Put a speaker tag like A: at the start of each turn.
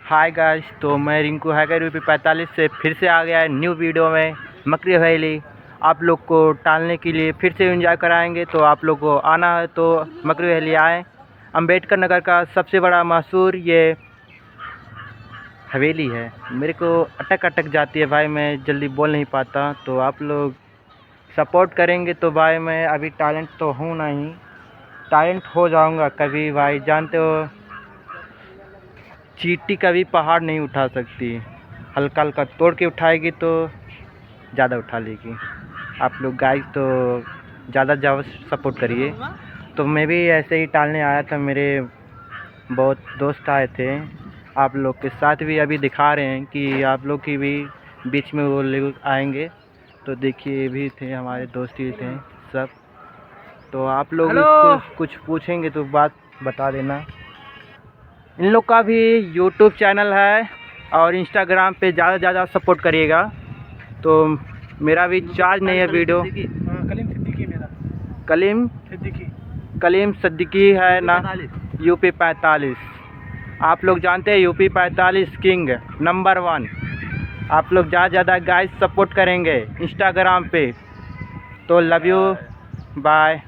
A: Hi guys, तो मैं Rinku hacker UP 45 से फिर से आ गया है न्यू वीडियो में मकरी वैली। आप लोग को टालने के लिए फिर से एंजॉय कराएंगे, तो आप लोग को आना है तो मकरी वैली आएँ। अम्बेडकर नगर का सबसे बड़ा मशहूर ये हवेली है। मेरे को अटक अटक जाती है भाई, मैं जल्दी बोल नहीं पाता, तो आप लोग सपोर्ट करेंगे तो भाई मैं अभी टैलेंट तो हूँ नहीं, टैलेंट हो जाऊँगा कभी भाई। जानते हो चींटी कभी पहाड़ नहीं उठा सकती, हल्का हल्का तोड़ के उठाएगी तो ज़्यादा उठा लेगी। आप लोग गाइस तो ज़्यादा सपोर्ट करिए। तो मैं भी ऐसे ही टालने आया था, मेरे बहुत दोस्त आए थे, आप लोग के साथ भी अभी दिखा रहे हैं कि आप लोग की भी बीच में वो लोग आएंगे। तो देखिए ये भी थे, हमारे दोस्त ही थे सब। तो आप लोग कुछ पूछेंगे तो बात बता देना। इन लोग का भी यूट्यूब चैनल है और इंस्टाग्राम पे ज़्यादा सपोर्ट करिएगा। तो मेरा भी चार्ज नहीं है वीडियो।
B: कलीम सिद्दीकी मेरा
A: कलीम सिद्दीकी है ना, यूपी 45। आप लोग जानते हैं यूपी 45 किंग नंबर 1। आप लोग ज़्यादा गाइस सपोर्ट करेंगे इंस्टाग्राम पे। तो लव यू, बाय।